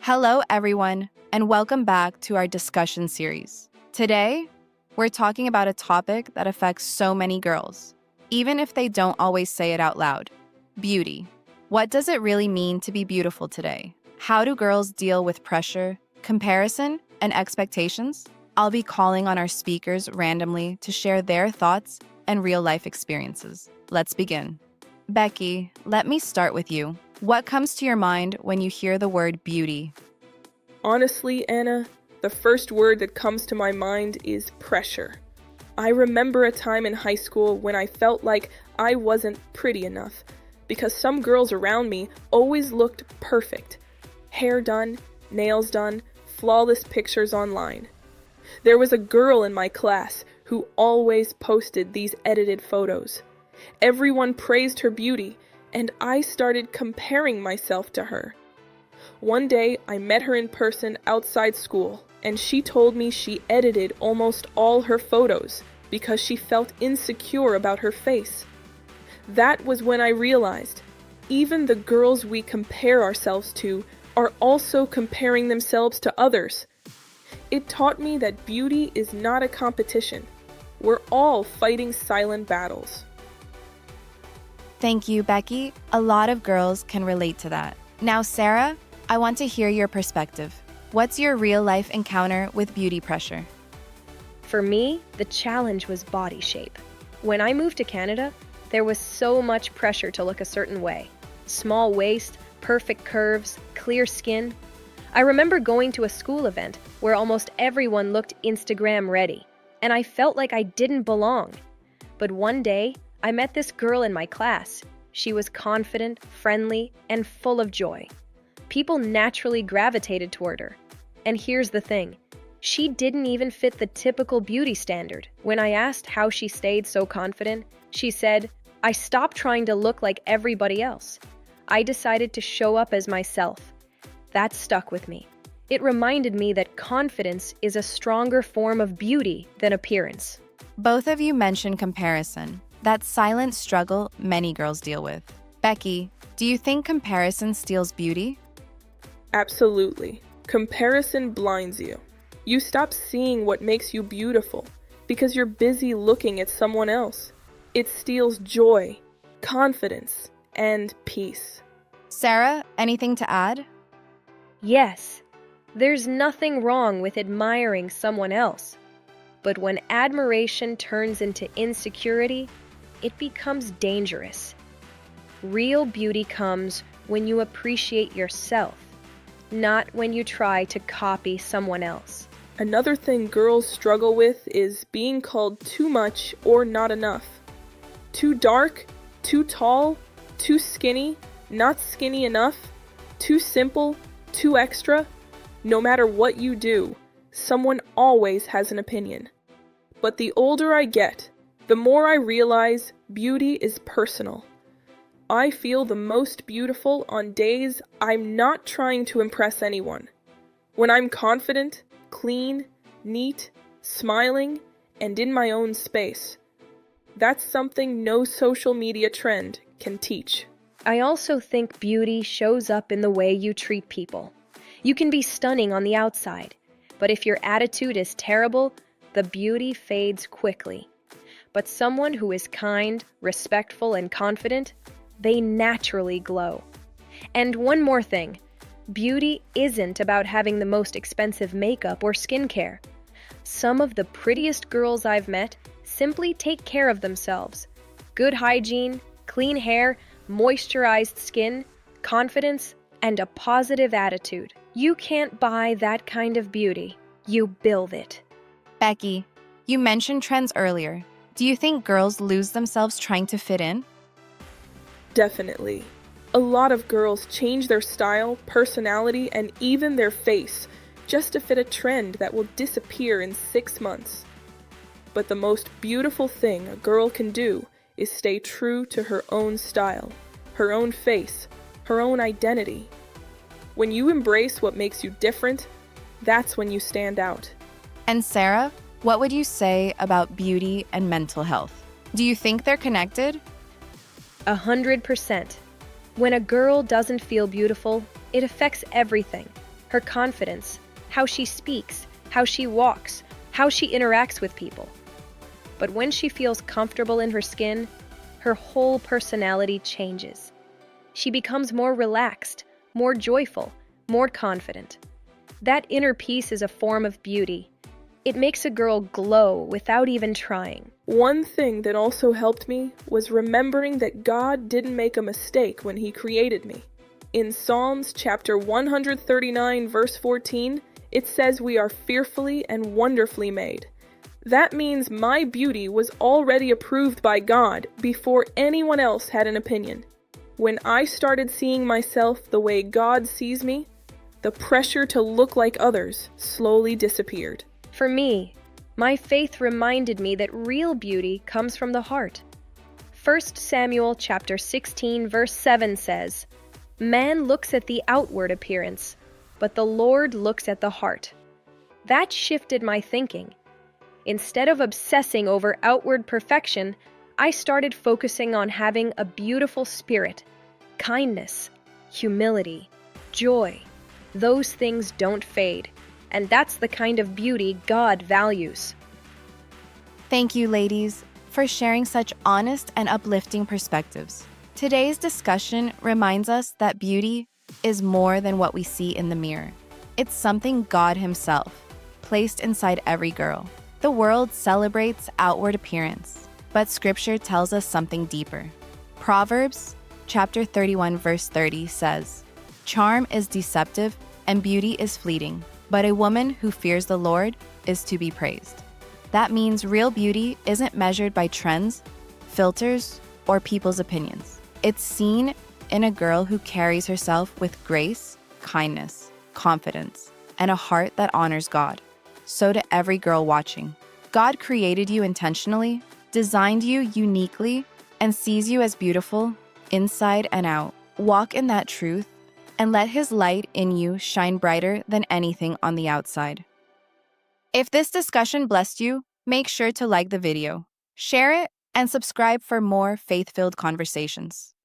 Hello, everyone, and welcome back to our discussion series. Today, we're talking about a topic that affects so many girls, even if they don't always say it out loud: beauty. What does it really mean to be beautiful today? How do girls deal with pressure, comparison, and expectations? I'll be calling on our speakers randomly to share their thoughts and real-life experiences. Let's begin. Becky, let me start with you. What comes to your mind when you hear the word beauty? Honestly, Anna, the first word that comes to my mind is pressure. I remember a time in high school when I felt like I wasn't pretty enough because some girls around me always looked perfect. Hair done, nails done, flawless pictures online. There was a girl in my class who always posted these edited photos. Everyone praised her beauty, and I started comparing myself to her. One day, I met her in person outside school, and she told me she edited almost all her photos because she felt insecure about her face. That was when I realized, even the girls we compare ourselves to are also comparing themselves to others. It taught me that beauty is not a competition. We're all fighting silent battles. Thank you, Becky. A lot of girls can relate to that. Now, Sarah, I want to hear your perspective. What's your real-life encounter with beauty pressure? For me, the challenge was body shape. When I moved to Canada, there was so much pressure to look a certain way. Small waist, perfect curves, clear skin. I remember going to a school event where almost everyone looked Instagram ready, and I felt like I didn't belong. But one day, I met this girl in my class. She was confident, friendly, and full of joy. People naturally gravitated toward her. And here's the thing. She didn't even fit the typical beauty standard. When I asked how she stayed so confident, she said, "I stopped trying to look like everybody else. I decided to show up as myself." That stuck with me. It reminded me that confidence is a stronger form of beauty than appearance. Both of you mentioned comparison, that silent struggle many girls deal with. Becky, do you think comparison steals beauty? Absolutely. Comparison blinds you. You stop seeing what makes you beautiful because you're busy looking at someone else. It steals joy, confidence, and peace. Sarah, anything to add? Yes, there's nothing wrong with admiring someone else. But when admiration turns into insecurity, it becomes dangerous. Real beauty comes when you appreciate yourself, not when you try to copy someone else. Another thing girls struggle with is being called too much or not enough. Too dark, too tall, too skinny, not skinny enough, too simple, too extra. No matter what you do, someone always has an opinion. But the older I get, the more I realize beauty is personal. I feel the most beautiful on days I'm not trying to impress anyone. When I'm confident, clean, neat, smiling, and in my own space. That's something no social media trend can teach. I also think beauty shows up in the way you treat people. You can be stunning on the outside, but if your attitude is terrible, the beauty fades quickly. But someone who is kind, respectful, and confident, they naturally glow. And one more thing, beauty isn't about having the most expensive makeup or skincare. Some of the prettiest girls I've met simply take care of themselves. Good hygiene, clean hair, moisturized skin, confidence, and a positive attitude. You can't buy that kind of beauty. You build it. Becky, you mentioned trends earlier. Do you think girls lose themselves trying to fit in? Definitely. A lot of girls change their style, personality, and even their face just to fit a trend that will disappear in 6 months. But the most beautiful thing a girl can do is stay true to her own style, her own face, her own identity. When you embrace what makes you different, that's when you stand out. And Sarah, what would you say about beauty and mental health? Do you think they're connected? 100%. When a girl doesn't feel beautiful, it affects everything. her confidence, how she speaks, how she walks, how she interacts with people. But when she feels comfortable in her skin, her whole personality changes. She becomes more relaxed, more joyful, more confident. That inner peace is a form of beauty. It makes a girl glow without even trying. One thing that also helped me was remembering that God didn't make a mistake when He created me. In Psalms chapter 139, verse 14, it says we are fearfully and wonderfully made. That means my beauty was already approved by God before anyone else had an opinion. When I started seeing myself the way God sees me, the pressure to look like others slowly disappeared. For me, my faith reminded me that real beauty comes from the heart. 1 Samuel chapter 16 verse 7 says, "Man looks at the outward appearance, but the Lord looks at the heart." That shifted my thinking. Instead of obsessing over outward perfection, I started focusing on having a beautiful spirit, kindness, humility, joy. Those things don't fade, and that's the kind of beauty God values. Thank you, ladies, for sharing such honest and uplifting perspectives. Today's discussion reminds us that beauty is more than what we see in the mirror. It's something God Himself placed inside every girl. The world celebrates outward appearance, but Scripture tells us something deeper. Proverbs chapter 31 verse 30 says, "Charm is deceptive and beauty is fleeting, but a woman who fears the Lord is to be praised." That means real beauty isn't measured by trends, filters, or people's opinions. It's seen in a girl who carries herself with grace, kindness, confidence, and a heart that honors God. So to every girl watching, God created you intentionally, designed you uniquely, and sees you as beautiful inside and out. Walk in that truth and let His light in you shine brighter than anything on the outside. If this discussion blessed you, make sure to like the video, share it, and subscribe for more faith-filled conversations.